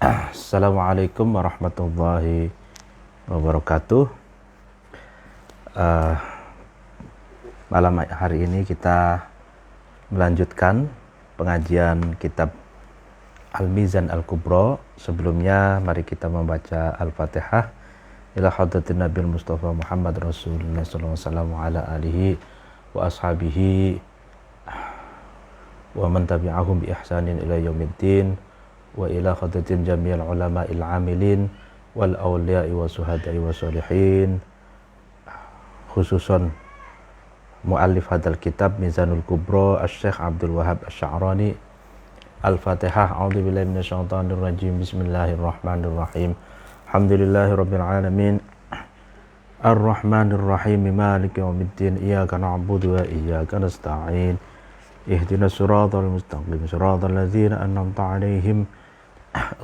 Assalamualaikum warahmatullahi wabarakatuh. Eh, Malam hari ini kita melanjutkan pengajian kitab Al-Mizan Al-Kubra. Sebelumnya mari kita membaca Al-Fatihah ila hadratin Nabi Mustafa Muhammad Rasulullah sallallahu alaihi wasallam ala alihi wa ashabihi wa man tabi'ahum bi ihsanin ila yaumiddin wa ila hadratin jami'il ulama'il amilin wal awliya'i wa suhada'i wa sholihin, khususan muallif hadal kitab Mizanul Kubra Asy-Syaikh Abdul Wahab Asy-Sya'rani. Al-Fatihah. A'udzubillahi minasyaitonir rajim. Bismillahirrahmanirrahim. Alhamdulillahirabbil alamin. Ar-Rahmanir Rahim. Maliki yaumiddin. Iyyaka na'budu wa iyyaka nasta'in. Ihdinas siratal mustaqim. Siratal ladzina an'amta 'alaihim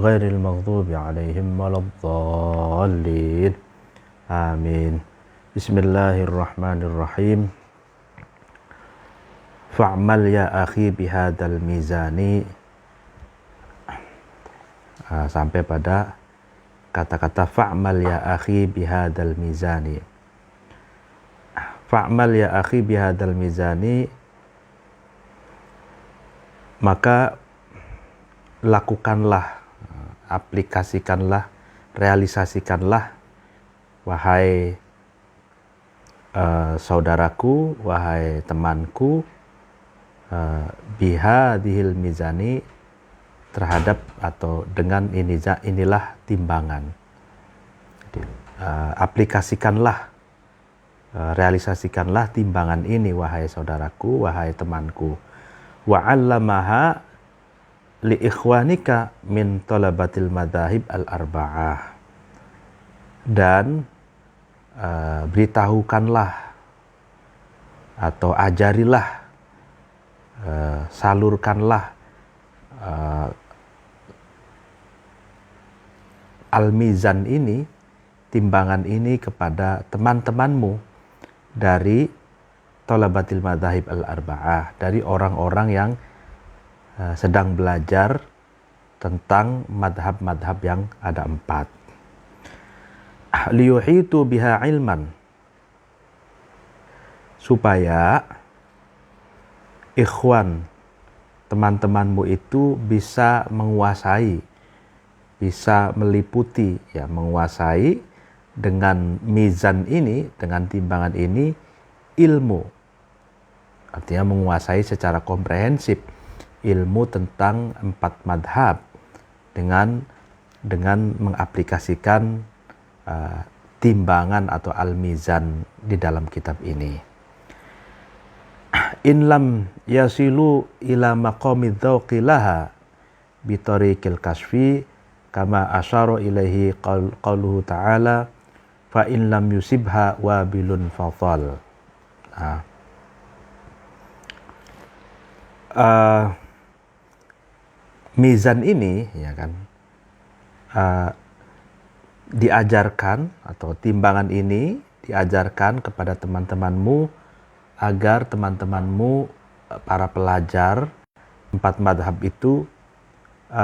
ghairil maghdubi 'alaihim waladdallin. Amin. Bismillahirrahmanirrahim. Fa'mal ya akhi bihadal mizani. Sampai pada kata-kata fa'mal ya akhi bihadal mizani. Fa'mal ya akhi bihadal mizani, maka lakukanlah, aplikasikanlah, realisasikanlah, wahai saudaraku, wahai temanku, bihadhil mizani, terhadap atau dengan inilah timbangan. Jadi, aplikasikanlah, realisasikanlah timbangan ini, wahai saudaraku, wahai temanku. Wa 'allamaha li ikhwanika min talabatil madzahib al-arba'ah, dan beritahukanlah atau ajarilah, salurkanlah al-mizan ini, timbangan ini kepada teman-temanmu dari talabatil madzahib al-arba'ah, dari orang-orang yang sedang belajar tentang madhab-madhab yang ada 4. Liyuhitu biha ilman, supaya ikhwan, teman-temanmu itu bisa menguasai, bisa meliputi, ya, menguasai dengan mizan ini, dengan timbangan ini, ilmu. Artinya menguasai secara komprehensif ilmu tentang 4 madhab dengan mengaplikasikan timbangan atau al-mizan di dalam kitab ini. In lam yasilu ila maqami dzauqi laha bi tariqil kasfi kama asyara ilaihi qauluhu ta'ala fa in lam yusibha wabilun fathal. Mizan ini, ya kan, diajarkan, atau timbangan ini diajarkan kepada teman-temanmu agar teman-temanmu, para pelajar 4 madhab itu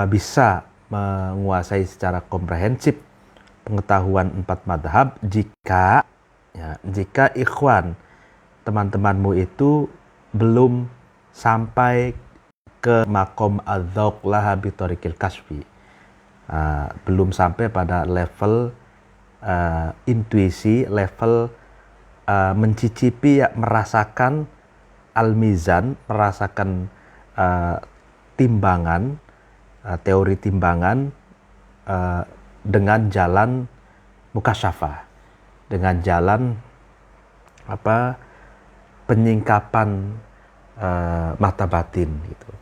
bisa menguasai secara komprehensif pengetahuan 4 madhab jika ikhwan, teman-temanmu itu belum sampai ke makom adzauq laha bi tariqil kasfi, belum sampai pada level intuisi, level mencicipi, ya, merasakan al-mizan, merasakan timbangan, teori timbangan dengan jalan mukasyafah, dengan jalan penyingkapan mata batin, gitu.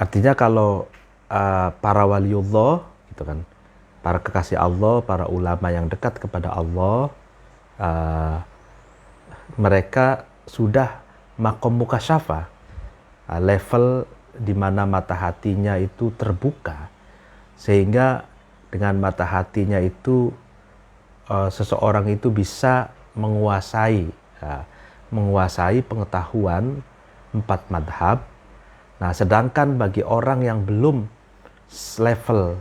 Artinya kalau para waliullah, gitu kan, para kekasih Allah, para ulama yang dekat kepada Allah, mereka sudah makom mukasyafah, level di mana mata hatinya itu terbuka, sehingga dengan mata hatinya itu seseorang itu bisa menguasai pengetahuan 4 madhab. Nah, sedangkan bagi orang yang belum level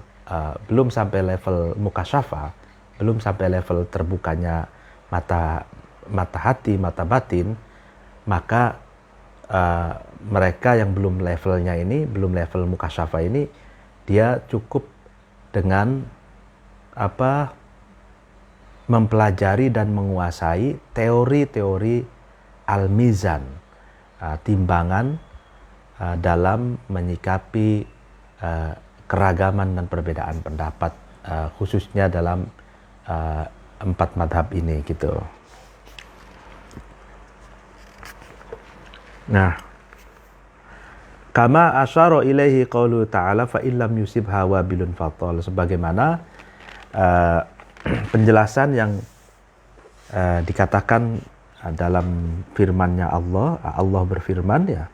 belum sampai level mukasyafa, belum sampai level terbukanya mata hati, mata batin, maka mereka yang belum levelnya ini, belum level mukasyafa ini, dia cukup dengan mempelajari dan menguasai teori-teori al-mizan, timbangan dalam menyikapi keragaman dan perbedaan pendapat, khususnya dalam 4 madhab ini gitu. Nah, kama asyara ilaihi qaulu ta'ala fa illam yusibha wabilun fatal, sebagaimana penjelasan yang dikatakan dalam firman-Nya Allah. Allah berfirman, ya,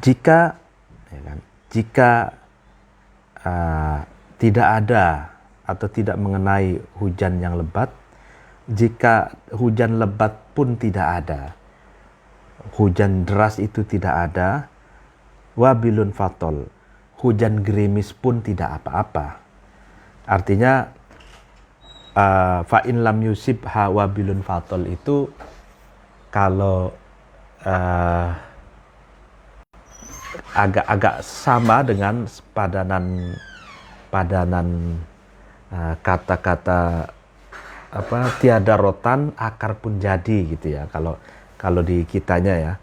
jika tidak ada atau tidak mengenai hujan yang lebat, jika hujan lebat pun tidak ada, hujan deras itu tidak ada, wabilun fatol, hujan gerimis pun tidak apa-apa. Artinya fa in lam yusibha wabilun fatol itu kalau agak sama dengan padanan kata-kata tiada rotan akar pun jadi gitu ya, kalau di kitanya ya.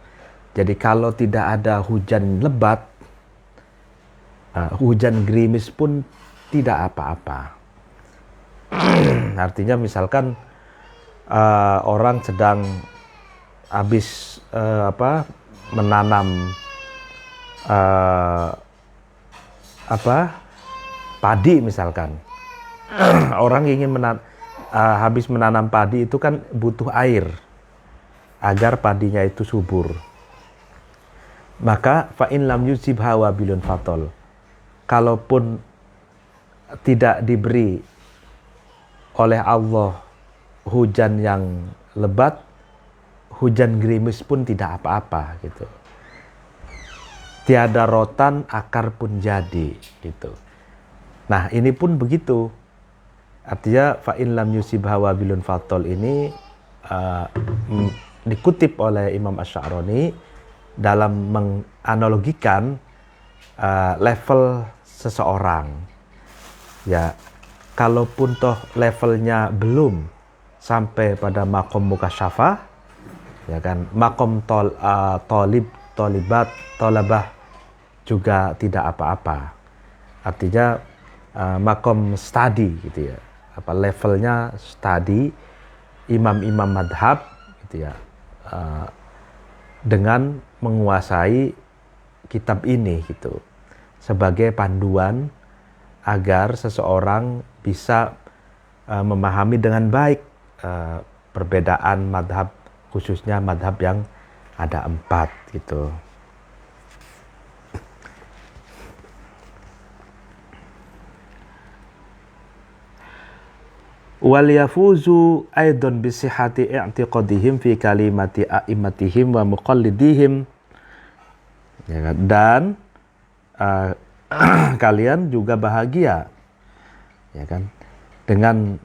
Jadi kalau tidak ada hujan lebat, hujan gerimis pun tidak apa-apa. Artinya misalkan orang sedang habis menanam padi misalkan. Orang ingin habis menanam padi itu kan butuh air agar padinya itu subur. Maka fa in lam yusibha wabilun fatol, kalaupun tidak diberi oleh Allah hujan yang lebat, hujan gerimis pun tidak apa-apa gitu. Tiada rotan akar pun jadi gitu. Nah, ini pun begitu. Artinya fa in lam yusibha wabilun fatol ini dikutip oleh Imam Asy'arani dalam menganalogikan level seseorang. Ya, kalaupun toh levelnya belum sampai pada makom mukasyafah, ya kan, makom tolibat, tolabah juga tidak apa-apa. Artinya makom studi gitu ya, levelnya studi imam-imam madhab gitu ya, dengan menguasai kitab ini gitu sebagai panduan agar seseorang bisa memahami dengan baik perbedaan madhab, khususnya madhab yang ada 4 gitu. Wal yafuzu aidan bi sihhati i'tiqadihim fi kalimati a'immatihim wa muqallidihim, ya kan? Dan kalian juga bahagia, ya kan, dengan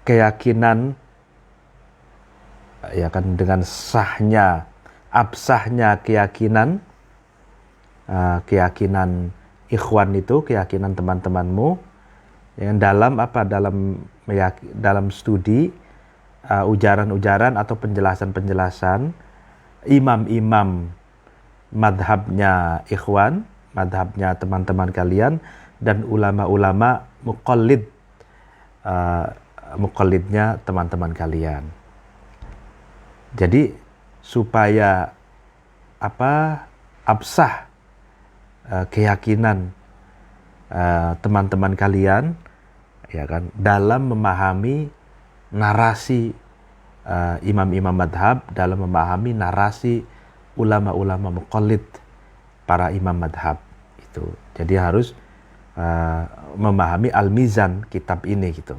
keyakinan, ya kan, dengan sahnya, absahnya keyakinan, keyakinan ikhwan itu, keyakinan teman-temanmu, yang dalam studi ujaran-ujaran atau penjelasan-penjelasan imam-imam madhabnya ikhwan, madhabnya teman-teman kalian, dan ulama-ulama muqallidnya teman-teman kalian. Jadi supaya absah keyakinan teman-teman kalian, ya kan, dalam memahami narasi imam-imam madhab, dalam memahami narasi ulama-ulama muqallid para imam madhab itu. Jadi harus memahami al-mizan kitab ini gitu.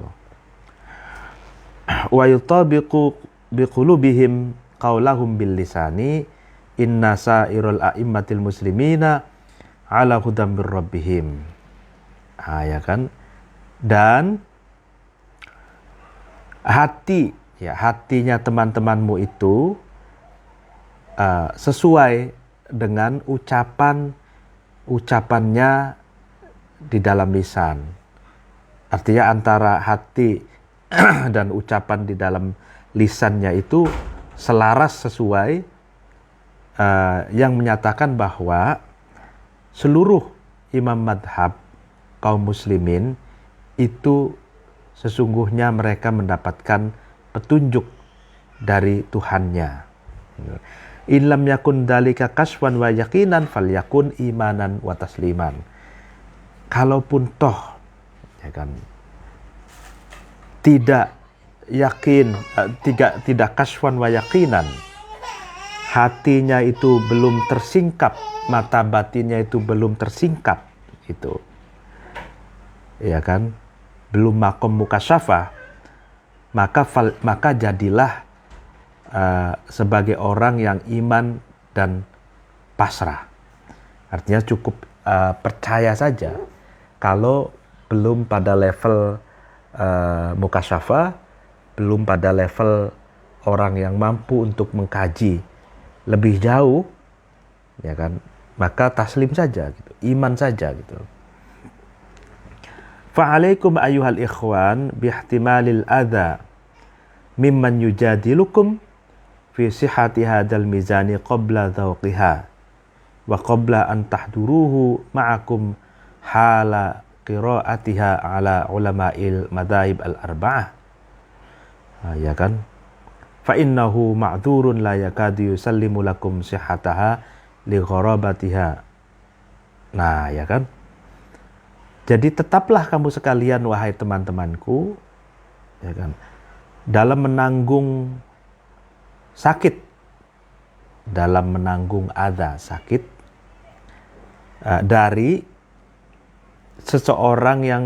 Wa yutabiqu biqulubihim qaulahum bil lisani inna sa'irul a'immatil muslimina ala hudam mir rabbihim. Ya kan? Dan hatinya teman-temanmu itu sesuai dengan ucapannya di dalam lisan. Artinya antara hati dan ucapan di dalam lisannya itu selaras sesuai, yang menyatakan bahwa seluruh imam madhab kaum muslimin itu sesungguhnya mereka mendapatkan petunjuk dari Tuhannya. In lam yakun dalika kaswan wa yaqinan falyakun imanan wa tasliman. Kalaupun toh ya kan tidak yakin, tidak kaswan wa yaqinan, hatinya itu belum tersingkap, mata batinnya itu belum tersingkap, itu ya kan, belum makom mukasyafah, maka jadilah sebagai orang yang iman dan pasrah. Artinya cukup percaya saja. Kalau belum pada level mukasyafah, belum pada level orang yang mampu untuk mengkaji lebih jauh, ya kan, maka taslim saja, gitu, iman saja, gitu. Fa'alaikum ayyuhal ikhwan bihtimalil adha mimman yujadilukum fi sihhati hadzal mizani qabla dhawqiha wa qabla an tahduruhu ma'akum hala qira'atiha ala ulama'il madhahib al-arba'ah. Ya kan? Fa innahu ma'dzurun la yakadu yusallimu lakum sihhataha li gharabatiha. Nah, ya kan? Jadi tetaplah kamu sekalian, wahai teman-temanku, ya kan, dalam menanggung sakit, dalam menanggung adza, sakit, dari seseorang yang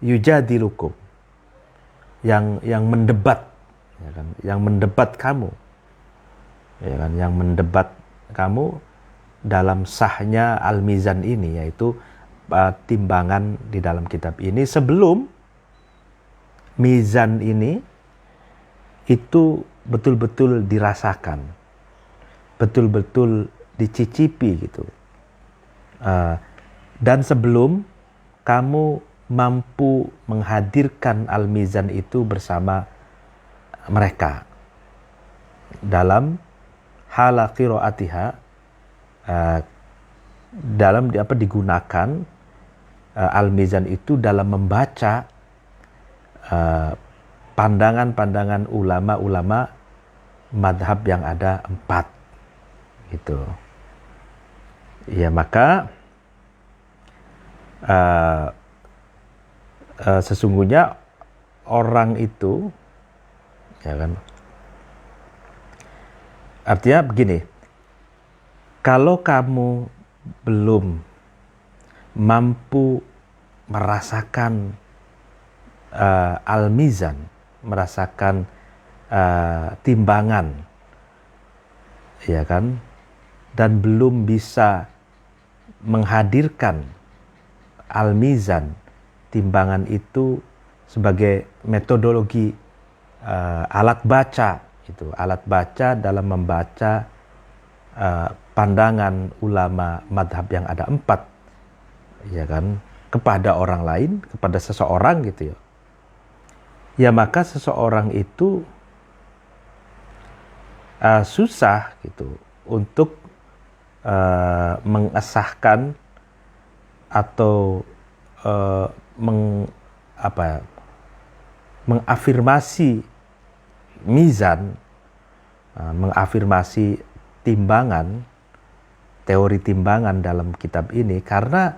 yujadilukum, yang mendebat, ya kan, yang mendebat kamu, ya kan, yang mendebat kamu dalam sahnya al-mizan ini, yaitu timbangan di dalam kitab ini, sebelum mizan ini itu betul-betul dirasakan, betul-betul dicicipi, gitu, dan sebelum kamu mampu menghadirkan al-mizan itu bersama mereka dalam hala qiraatiha, dalam digunakan al-mizan itu dalam membaca pandangan-pandangan ulama-ulama madhab yang ada 4, gitu. Ya, maka sesungguhnya orang itu, ya kan, artinya begini, kalau kamu belum mampu merasakan al-mizan, merasakan timbangan, ya kan, dan belum bisa menghadirkan al-mizan, timbangan itu sebagai metodologi alat baca, itu alat baca dalam membaca pandangan ulama madhab yang ada 4, ya kan, kepada orang lain, kepada seseorang, gitu ya. Ya, maka seseorang itu susah, gitu, untuk mengesahkan atau mengafirmasi mizan, mengafirmasi timbangan, teori timbangan dalam kitab ini, karena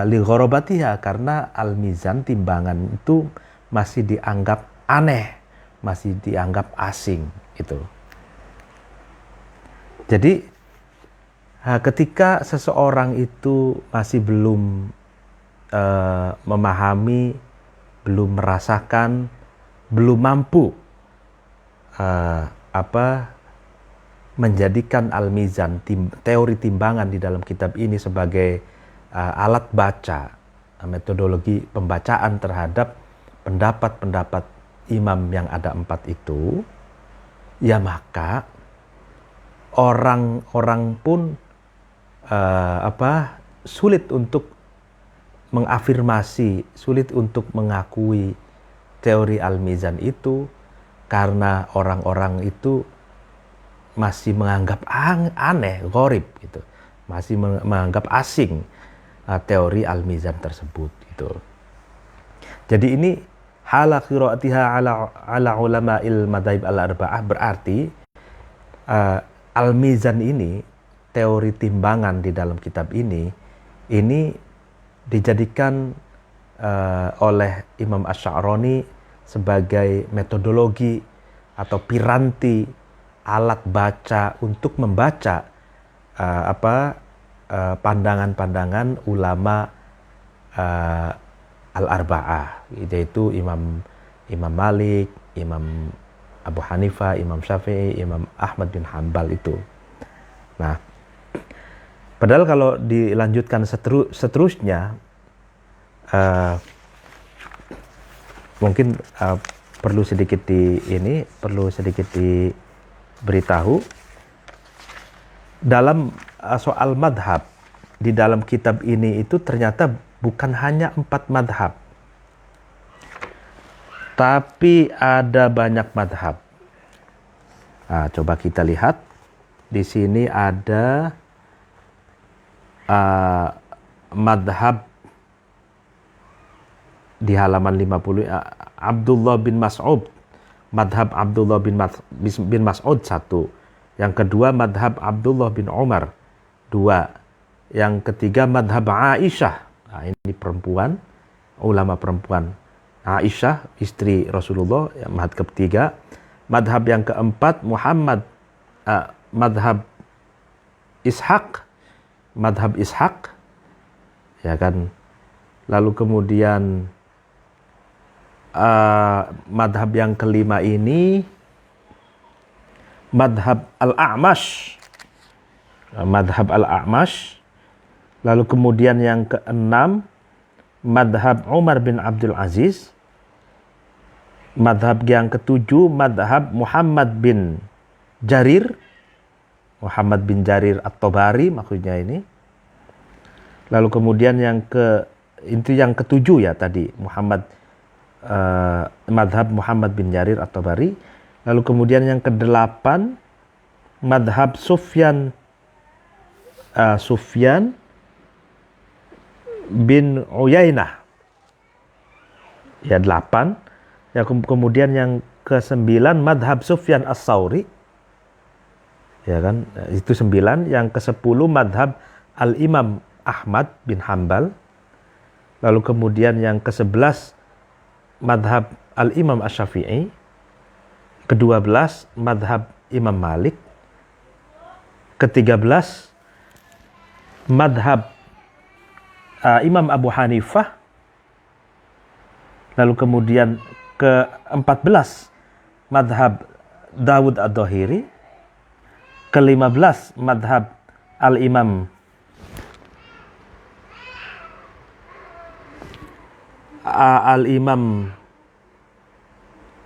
li gharabatiha, karena al-mizan, timbangan itu masih dianggap aneh, masih dianggap asing, gitu. Jadi ketika seseorang itu masih belum memahami, belum merasakan, belum mampu menjadikan Al-Mizan, teori timbangan di dalam kitab ini sebagai alat baca, metodologi pembacaan terhadap pendapat-pendapat imam yang ada 4 itu, ya maka orang-orang pun sulit untuk mengafirmasi, sulit untuk mengakui teori Al-Mizan itu, karena orang-orang itu masih menganggap aneh, gharib gitu, masih menganggap asing teori Al-Mizan tersebut gitu. Jadi ini hala qiraatiha ala ulama'il madhaib al-arba'ah, berarti Al-Mizan ini, teori timbangan di dalam kitab ini dijadikan oleh Imam Asy'arani sebagai metodologi atau piranti, alat baca untuk membaca pandangan-pandangan ulama al-arba'ah, yaitu Imam Malik, Imam Abu Hanifah, Imam Syafi'i, Imam Ahmad bin Hanbal itu. Nah, padahal kalau dilanjutkan seterusnya, mungkin perlu sedikit diberitahu dalam soal madhab. Di dalam kitab ini itu ternyata bukan hanya 4 madhab, tapi ada banyak madhab. Nah, coba kita lihat. Di sini ada madhab di halaman 50, Abdullah bin Mas'ud, madhab Abdullah bin Mas'ud 1. Yang kedua madhab Abdullah bin Umar 2. Yang ketiga madhab Aisyah. Nah, ini perempuan, ulama perempuan. Aisyah, istri Rasulullah, madhab ketiga. Madhab yang keempat madhab Ishaq, ya kan. Lalu kemudian madhab yang kelima ini madhab al-A'mash, lalu kemudian yang keenam madhab Umar bin Abdul Aziz, madhab yang ketujuh madhab Muhammad bin Jarir At-Tabari maksudnya ini. Lalu kemudian yang ketujuh ya tadi madhab Muhammad bin Jarir At-Tabari. Lalu kemudian yang kedelapan madhab Sufyan bin Uyainah, ya 8. Ya, kemudian yang ke-9 madhab Sufyan As-Tsauri, ya kan, itu 9. Yang ke-10 madhab Al-Imam Ahmad bin Hanbal. Lalu kemudian yang ke-11 madhab Al-Imam Asy-Syafi'i. Ke-12 madhab Imam Malik. Ke-13 madhab Imam Abu Hanifah. Lalu kemudian ke-14 madhab Dawud Ad-Dhahiri. Ke-15 madhab Al-Imam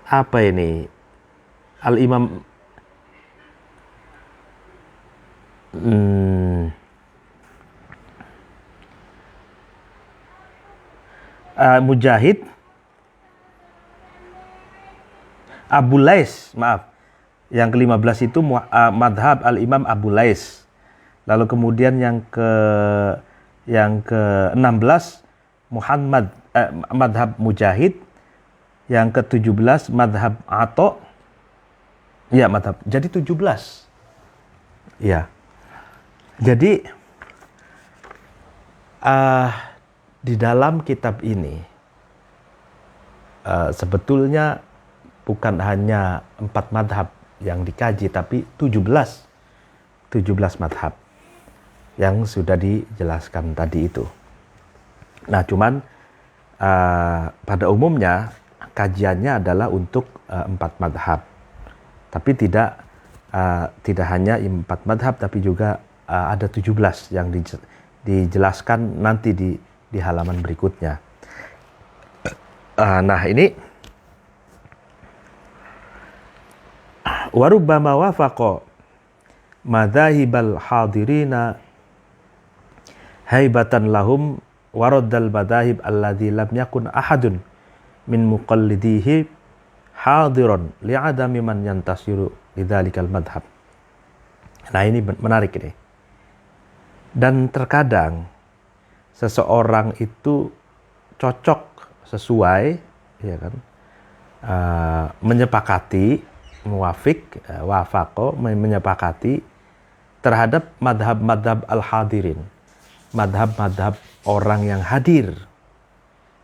apa ini? Al-Imam Mujahid, Abu Lais, yang ke-15 itu madhab Al-Imam Abu Lais. Lalu kemudian yang ke-16 madhab Mujahid. Yang ke-17 madhab Atha. Ya, madhab. Jadi 17. Ya. Jadi di dalam kitab ini sebetulnya bukan hanya 4 madhab yang dikaji, tapi 17 madhab yang sudah dijelaskan tadi itu. Nah, cuman pada umumnya kajiannya adalah untuk 4 madhab, tapi tidak tidak hanya 4 madhab tapi juga ada 17 yang dijelaskan nanti di halaman berikutnya. Nah ini warubbama wafaqa madhahibal hadirina haibatan lahum waraddal madahib alladhi lam yakun ahadun min muqallidihi hadiron li'adami man yantasiru lidzalikal madhab. Nah ini menarik ini. Dan terkadang seseorang itu cocok sesuai, ya kan, menyepakati, muwafik, wafaqo, menyepakati terhadap madhab-madhab al-hadirin, madhab-madhab orang yang hadir.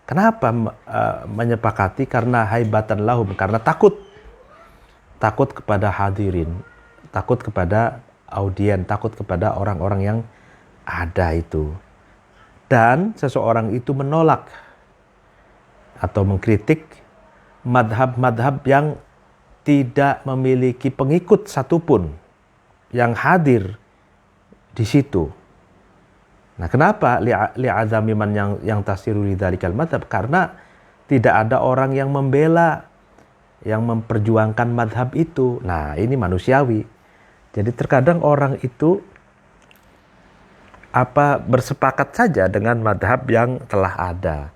Kenapa menyepakati? Karena haibatan lahum, karena takut kepada hadirin, takut kepada audien, takut kepada orang-orang yang ada itu. Dan seseorang itu menolak atau mengkritik madhab-madhab yang tidak memiliki pengikut satupun yang hadir di situ. Nah, kenapa li'azami man yang tasiru lidzalikal madhab? Karena tidak ada orang yang membela, yang memperjuangkan madhab itu. Nah, ini manusiawi. Jadi terkadang orang itu bersepakat saja dengan madhab yang telah ada,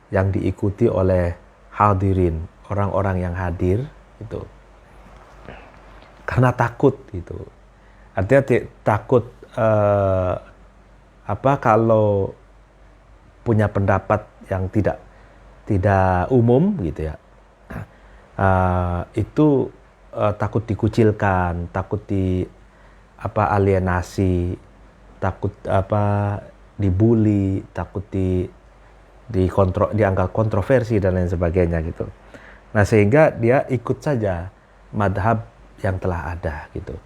yang diikuti oleh hadirin, orang-orang yang hadir itu. Karena takut gitu. Artinya takut kalau punya pendapat yang tidak umum gitu ya, itu takut dikucilkan, takut alienasi, takut dibully, takut dianggap kontroversi dan lain sebagainya gitu. Nah sehingga dia ikut saja madhab yang telah ada gitu,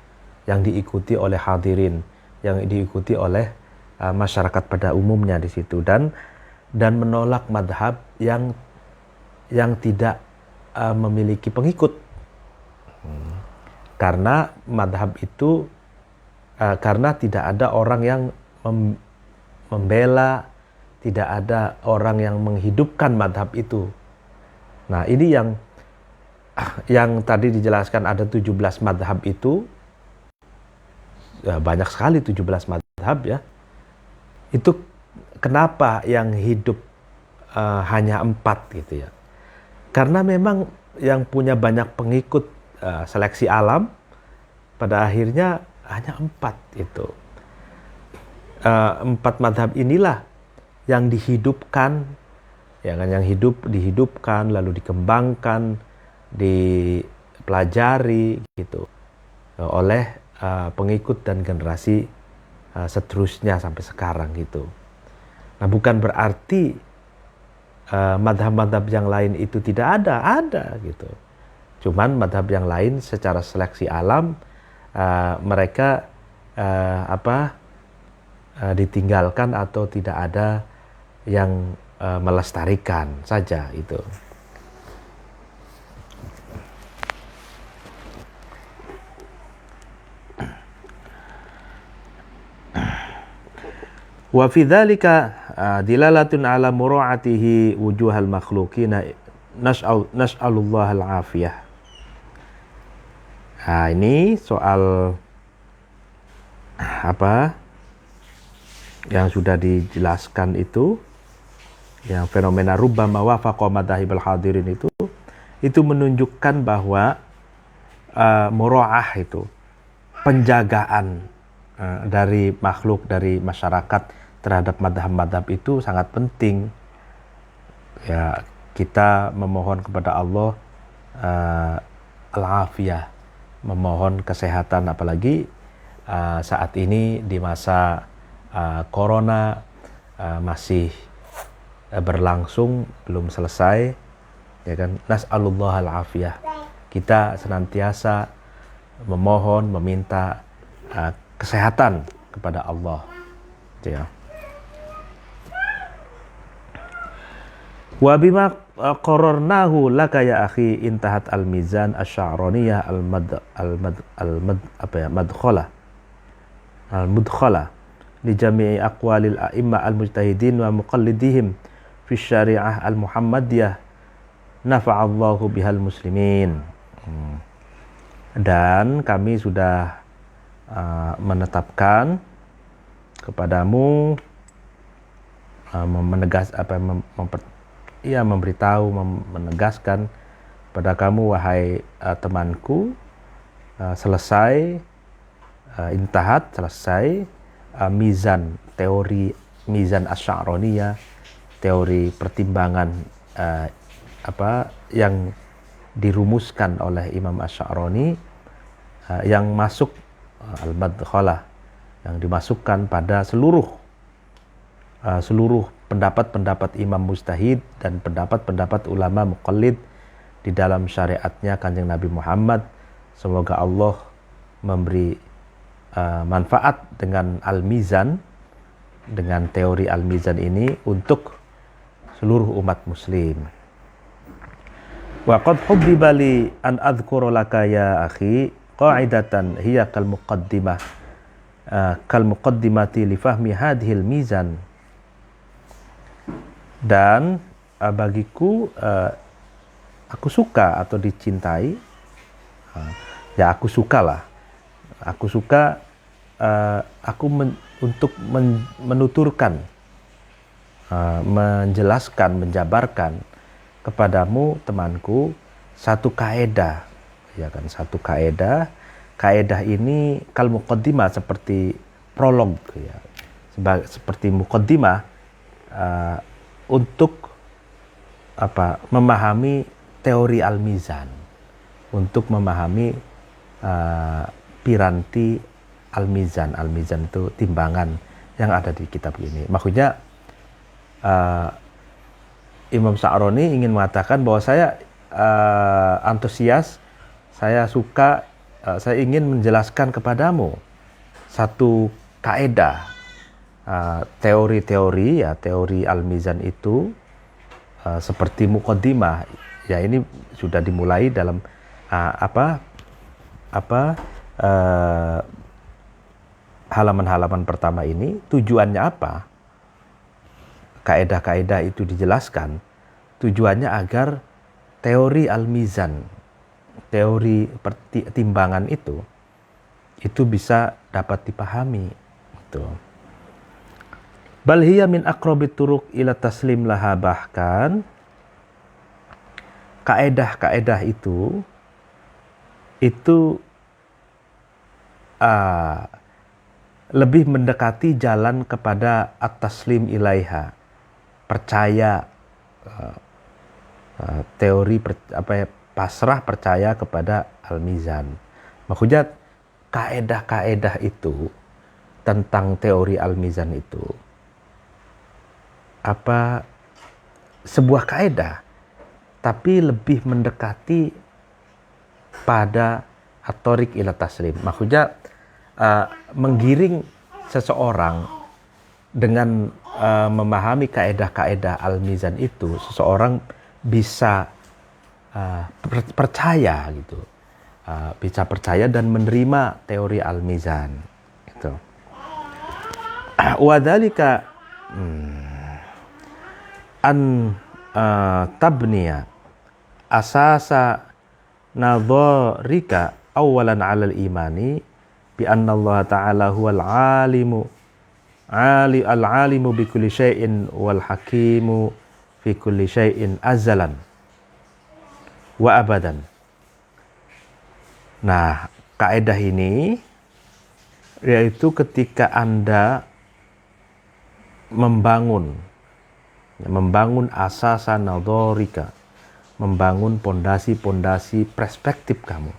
yang diikuti oleh hadirin, yang diikuti oleh masyarakat pada umumnya di situ, dan menolak madhab yang tidak memiliki pengikut, karena madhab itu karena tidak ada orang yang membela, tidak ada orang yang menghidupkan madhab itu. Nah ini yang tadi dijelaskan ada 17 madhab itu, banyak sekali 17 madhab ya. Itu kenapa yang hidup hanya 4 gitu ya? Karena memang yang punya banyak pengikut, seleksi alam, pada akhirnya hanya 4 itu. 4 madhab inilah yang dihidupkan, ya kan, yang dihidupkan lalu dikembangkan, dipelajari gitu oleh pengikut dan generasi seterusnya sampai sekarang gitu. Nah bukan berarti madhab-madhab yang lain itu tidak ada gitu. Cuman madhab yang lain secara seleksi alam mereka ditinggalkan atau tidak ada yang melestarikan saja itu. Wa fi dzalika dilalatun ala mura'atihi wujuhal makhluqina nas'alullah al-afiyah. Nah, ini soal yang sudah dijelaskan itu, yang fenomena rubbama wafaqa madhahibal hadirin itu menunjukkan bahwa mura'ah itu penjagaan dari makhluk, dari masyarakat terhadap madhab-madhab itu sangat penting. Ya, kita memohon kepada Allah al-afiyah, memohon kesehatan, apalagi saat ini di masa corona masih berlangsung, belum selesai, ya kan? Nas'alullah al-afiyah. Kita senantiasa memohon, meminta kesehatan kepada Allah, ya. Wa bima qararnahu laka ya akhi intahat al-mizan asy-sya'raniyah madkhala al-mudkhala li jami'i aqwalil a'imma al-mujtahidin wa muqallidihim fi syari'ah al-muhammadiyah nafa'allahu bihal muslimin. Dan kami sudah menetapkan kepadamu memberitahu, menegaskan pada kamu wahai temanku, selesai mizan, teori mizan asy-sya'raniyah, teori pertimbangan yang dirumuskan oleh Imam Asy-Sya'rani, yang masuk al-madkhalah, yang dimasukkan pada seluruh pendapat-pendapat imam mujtahid dan pendapat-pendapat ulama muqallid di dalam syariatnya Kanjeng Nabi Muhammad. Semoga Allah memberi manfaat dengan al-mizan, dengan teori al-mizan ini untuk seluruh umat muslim. Wa qad hubbiba li an adhkura laka ya akhi qa'idatan hiya kal muqaddimati li fahmi hadhil mizan. Dan bagiku aku suka atau dicintai, ya aku sukalah, aku suka untuk menuturkan, menjelaskan, menjabarkan kepadamu temanku satu kaedah, ya kan, satu kaedah. Kaedah ini kal muqaddimah, seperti prolog, ya, seperti muqaddimah untuk memahami teori al-mizan, untuk memahami piranti al-mizan. Al-mizan itu timbangan yang ada di kitab ini. Maksudnya Imam Sya'rani ingin mengatakan bahwa saya antusias, saya suka, saya ingin menjelaskan kepadamu satu kaedah, teori-teori, ya, teori al-mizan itu seperti muqaddimah, ya, ini sudah dimulai dalam halaman-halaman pertama ini. Tujuannya apa? Kaedah-kaedah itu dijelaskan, tujuannya agar teori al-mizan, teori timbangan itu bisa dapat dipahami. Bal hiya min aqrabit turuq ila taslim laha, bahkan kaedah-kaedah itu lebih mendekati jalan kepada at-taslim ilaiha, percaya, teori pasrah, percaya kepada al-mizan. Maksudnya kaedah-kaedah itu tentang teori al-mizan itu sebuah kaedah, tapi lebih mendekati pada at-thariq ila taslim. Maksudnya menggiring seseorang dengan memahami kaedah-kaedah al-mizan itu, seseorang bisa percaya gitu, bisa percaya dan menerima teori al-mizan itu. Wadzalika an tabniya asasa nadharika awalan 'alal imani bi anna Allah ta'ala huwal alimu bi kulli syai'in wal hakimu fi kulli syai'in azalan wa abadan. Nah, kaidah ini yaitu ketika Anda membangun asasa nadharika, membangun pondasi-pondasi perspektif kamu,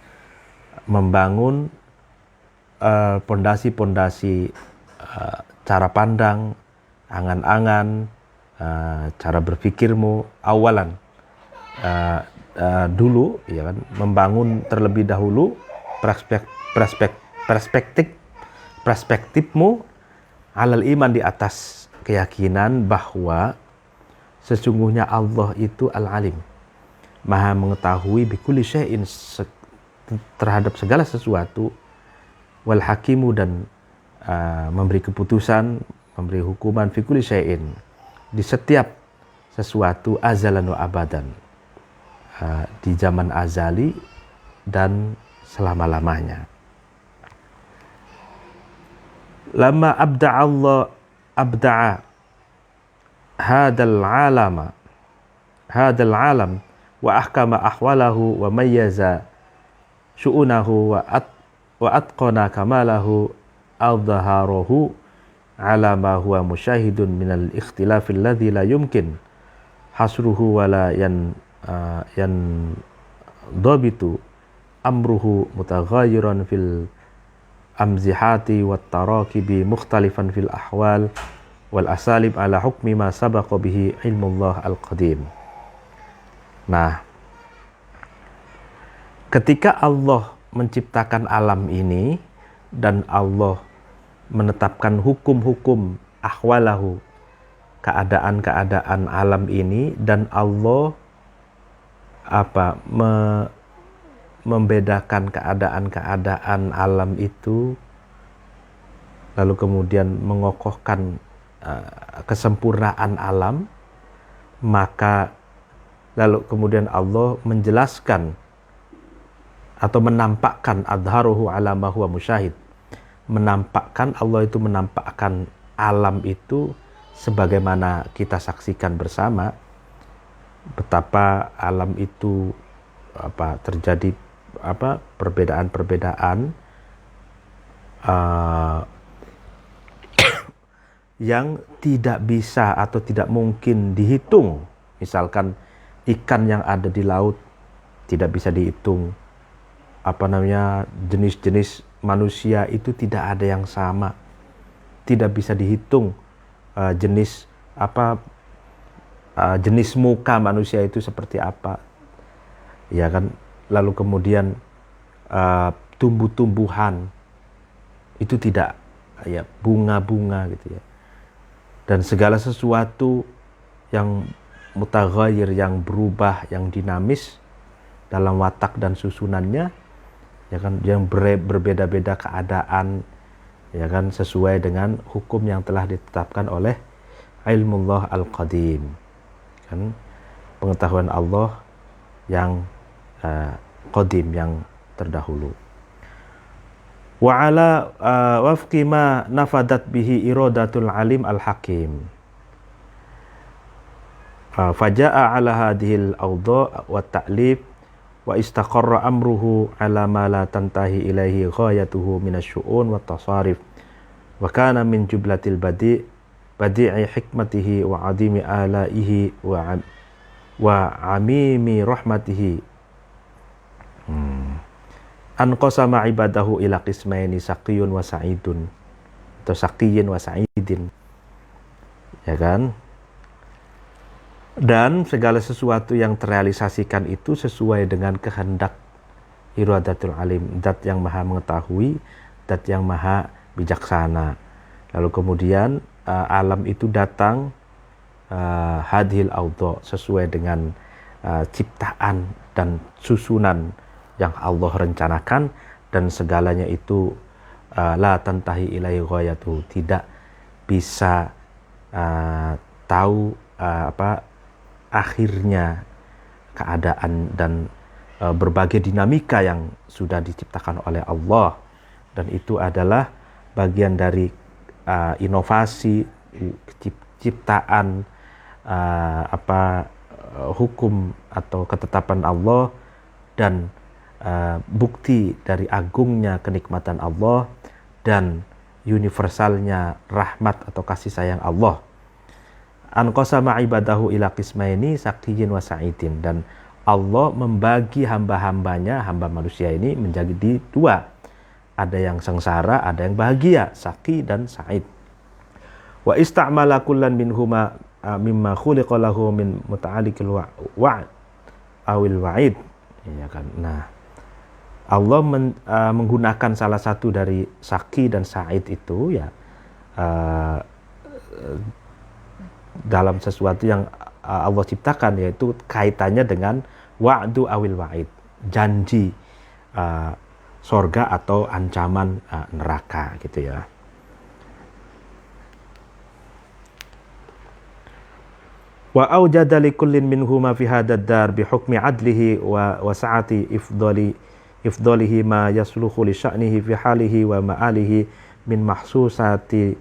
membangun pondasi-pondasi cara pandang, angan-angan, cara berpikirmu awalan, dulu, ya kan, membangun terlebih dahulu perspektifmu alal iman, di atas keyakinan bahwa Sesungguhnya Allah itu al-alim, maha mengetahui bikulli syai'in, terhadap segala sesuatu, wal hakimu, dan memberi keputusan, memberi hukuman fi kulli syai'in, di setiap sesuatu, azalan wa abadan, di zaman azali dan selama-lamanya. Lama abda'a hadal alam wa ahkama ahwalahu wa mayyaza syu'unahu wa atqana kamalahu al-dhaharahu ala ma huwa musyahidun minal ikhtilafil ladzi la yumkin hasruhu wa la dhabitu amruhu mutaghayyiran fil amzihati wat tarakibi mukhtalifan fil ahwal wal asalib ala hukmi ma sabaqa bihi ilmullah al-qadim. Nah, ketika Allah menciptakan alam ini dan Allah menetapkan hukum-hukum ahwalahu, keadaan-keadaan alam ini, dan Allah membedakan keadaan-keadaan alam itu, lalu kemudian mengokohkan kesempurnaan alam, maka lalu kemudian Allah menjelaskan atau menampakkan adharuhu ala ma huwa musyahid, menampakkan, Allah itu menampakkan alam itu sebagaimana kita saksikan bersama, betapa alam itu terjadi perbedaan-perbedaan yang tidak bisa atau tidak mungkin dihitung. Misalkan ikan yang ada di laut tidak bisa dihitung, jenis-jenis manusia itu tidak ada yang sama, tidak bisa dihitung jenis muka manusia itu seperti apa, ya kan. Lalu kemudian tumbuh-tumbuhan itu tidak, ya, bunga-bunga gitu ya, dan segala sesuatu yang mutaghayyir, yang berubah, yang dinamis dalam watak dan susunannya, ya kan, yang berbeda-beda keadaan, ya kan, sesuai dengan hukum yang telah ditetapkan oleh ilmullah al-qadim, kan, pengetahuan Allah yang qadim, yang terdahulu. Wa ala wafqi ma nafadat bihi iradatul alim al-hakim, faja'a ala hadhil awda' wa ta'lib wa istaqarra amruhu ala ma la tantahi ilaihi ghayatuhu minasyu'un wa tasarif wa kana min jublatil badi'i hikmatihi wa adimi alaihi wa amimi rahmatihi an qasama ibadahu ila qismaini saqiyun wa sa'idun, atau saqiyin wa sa'idin, ya kan. Dan segala sesuatu yang terrealisasikan itu sesuai dengan kehendak iradatul alim, zat yang maha mengetahui, zat yang maha bijaksana. Lalu kemudian alam itu datang hadhil awda, sesuai dengan ciptaan dan susunan yang Allah rencanakan, dan segalanya itu la tantahi ilaihi ghayatuhu, tidak bisa tahu akhirnya keadaan dan berbagai dinamika yang sudah diciptakan oleh Allah, dan itu adalah bagian dari inovasi ciptaan, hukum atau ketetapan Allah, dan bukti dari agungnya kenikmatan Allah dan universalnya rahmat atau kasih sayang Allah. An qasama ibadahu ila qismaini saqiyyin wa sa'idin, dan Allah membagi hamba-hambanya, hamba manusia ini, menjadi dua. Ada yang sengsara, ada yang bahagia, saqi dan sa'id. Wa ista'mala kullan minhuma mimma khuliqa lahu min muta'alliqil wa'd awil wa'id, ya kan. Nah, Allah menggunakan salah satu dari saqi dan sa'id itu, ya, dalam sesuatu yang Allah ciptakan, yaitu kaitannya dengan wa'du awil wa'id, janji sorga atau ancaman neraka gitu ya. Wa aujada likullin minhuma fi hadad dar bi hukmi adlihi wa sa'ati ifdalihi ma yasluhu li sya'nihi fi halihi wa ma'alihi min mahsusati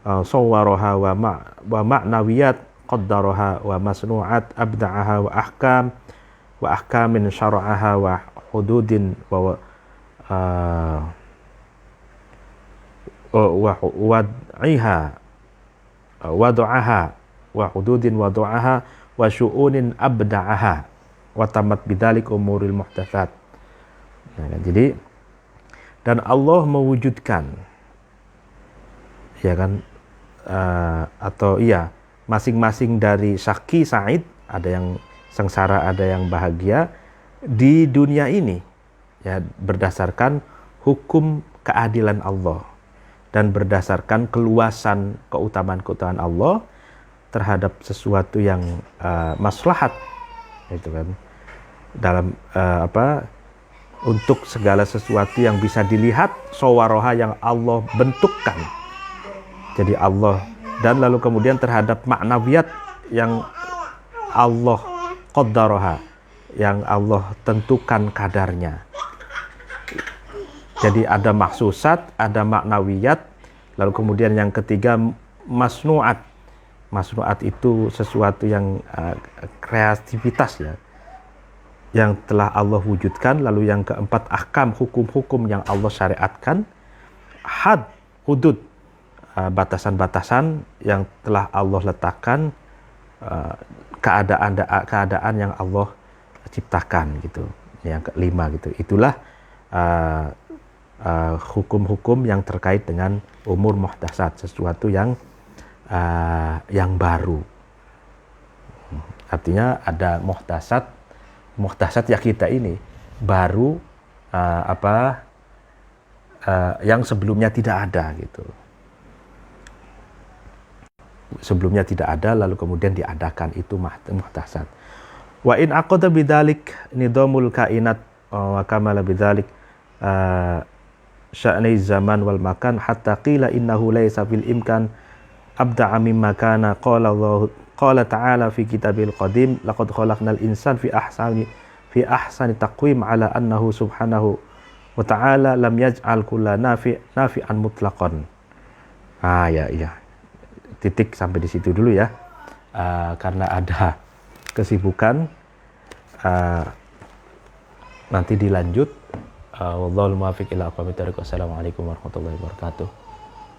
sawwaraha wa ma'nawiyat qaddaraha wa masnu'at abda'aha wa ahkamin syara'aha wa hududin wa wad'iha wad'aha wa hududin wad'aha wa syu'unin abda'aha wa tamat bidzalik umuril muhdatsat. Nah, jadi dan Allah mewujudkan, ya kan, atau iya, masing-masing dari Syaqi Sa'id, ada yang sengsara, ada yang bahagia di dunia ini, ya, berdasarkan hukum keadilan Allah dan berdasarkan keluasan keutamaan-keutamaan Allah terhadap sesuatu yang maslahat, itu kan, dalam untuk segala sesuatu yang bisa dilihat, sawaroha yang Allah bentukkan. Jadi Allah, dan lalu kemudian terhadap maknawiyat yang Allah qaddaraha, yang Allah tentukan kadarnya. Jadi ada maksusat, ada maknawiyat, lalu kemudian yang ketiga masnu'at. Masnu'at itu sesuatu yang kreativitas, ya, yang telah Allah wujudkan. Lalu yang keempat ahkam, hukum-hukum yang Allah syariatkan. Had, hudud, batasan-batasan yang telah Allah letakkan, keadaan yang Allah ciptakan gitu. Yang kelima gitu. Itulah hukum-hukum yang terkait dengan umur muhdatsat, sesuatu yang baru. Artinya ada muhdatsat ya kita ini baru, yang sebelumnya tidak ada gitu. Sebelumnya tidak ada, lalu kemudian diadakan, itu muhdatsat. Wa in aqada bidzalik nidamul kainat wa kamala bidzalik sya'ni zaman wal makan hatta qila innahu laysa fil imkan abda'a mimma kana qala ta'ala fi kitabil qadim laqad khalaqnal insana fi ahsani taqwim ala annahu subhanahu wa ta'ala lam yaj'al kulla nafi'an mutlaqan. Ya. Titik sampai di situ dulu ya. Karena ada kesibukan, nanti dilanjut. Wallahul muwaffiq ila aqwamit thoriq. Wassalamualaikum warahmatullahi wabarakatuh.